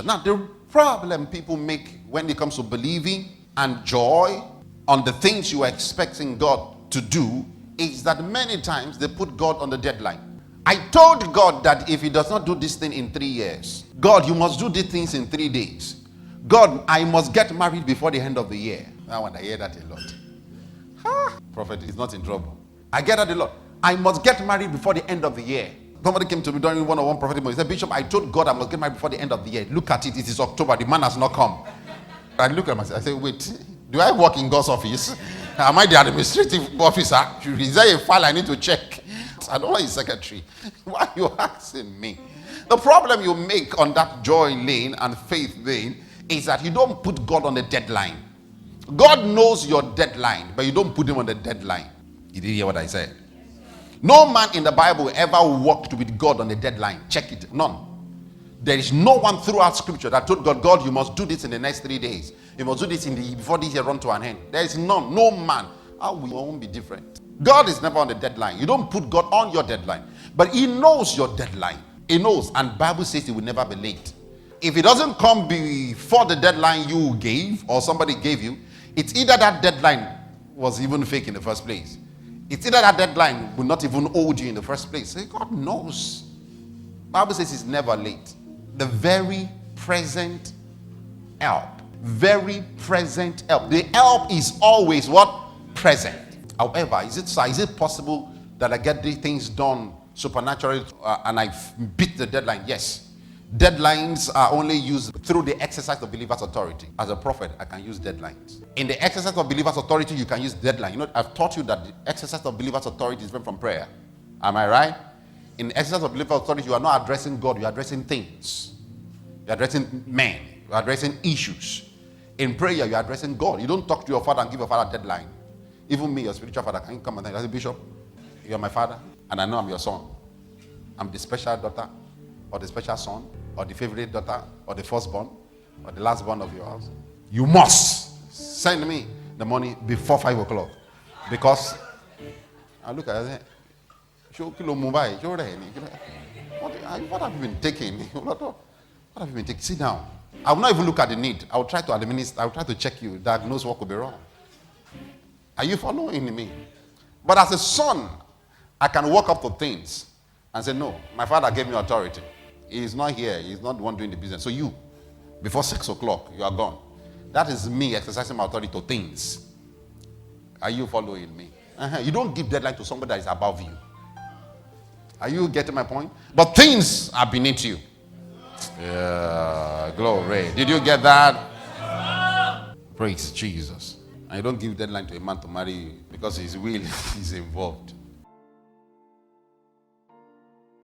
Now, the problem people make when it comes to believing and joy on the things you are expecting God to do is that many times they put God on the deadline. I told God that if he does not do this thing in 3 years, God, you must do these things in 3 days. God, I must get married before the end of the year. Now, when I hear that a lot, prophet is not in trouble. I get that a lot. I must get married before the end of the year. Somebody came to me during one-on-one prophetic meeting. He said, Bishop, I told God I must get married before the end of the year. Look at it. It is October. The man has not come. I look at myself. I say, wait, do I work in God's office? Am I the administrative officer? Is there a file I need to check? I don't know his secretary. Why are you asking me? The problem you make on that joy lane and faith lane is that you don't put God on the deadline. God knows your deadline, but you don't put him on the deadline. You did hear what I said? No man in the Bible ever walked with God on the deadline. Check it. None. There is no one throughout scripture that told God, God, you must do this in the next 3 days. You must do this before this year run to an end. There is none. No man. How will won't be different? God is never on the deadline. You don't put God on your deadline. But he knows your deadline. He knows. And Bible says he will never be late. If it doesn't come before the deadline you gave or somebody gave you, it's either that deadline was even fake in the first place. It's either that deadline will not even hold you in the first place. God knows. Bible says he's never late. The very present help. Very present help. The help is always what? Present. However, is it possible that I get these things done supernaturally and I beat the deadline? Yes. Deadlines are only used through the exercise of believer's authority. As a prophet, I can use deadlines. In the exercise of believer's authority, you can use deadline. You know, I've taught you that the exercise of believer's authority is different from prayer. Am I right? In the exercise of believer's authority, you are not addressing God, you are addressing things. You are addressing men. You are addressing issues. In prayer, you are addressing God. You don't talk to your father and give your father a deadline. Even me, your spiritual father, can you come and say, Bishop, you are my father, and I know I'm your son. I'm the special daughter, or the special son, or the favorite daughter, or the firstborn, or the lastborn of your house. You must send me the money before 5 o'clock. Because I look at it, what have you been taking? What have you been taking? Sit down. I will not even look at the need. I will try to eliminate, I will try to check you, diagnose what could be wrong. Are you following me? But as a son, I can walk up to things and say, no, my father gave me authority. He is not here. He is not the one doing the business. So you, before 6 o'clock, you are gone. That is me exercising my authority to things. Are you following me? You don't give deadline to somebody that is above you. Are you getting my point? But things are beneath you. Yeah, glory. Did you get that? Praise Jesus. And you don't give deadline to a man to marry you because his will is involved.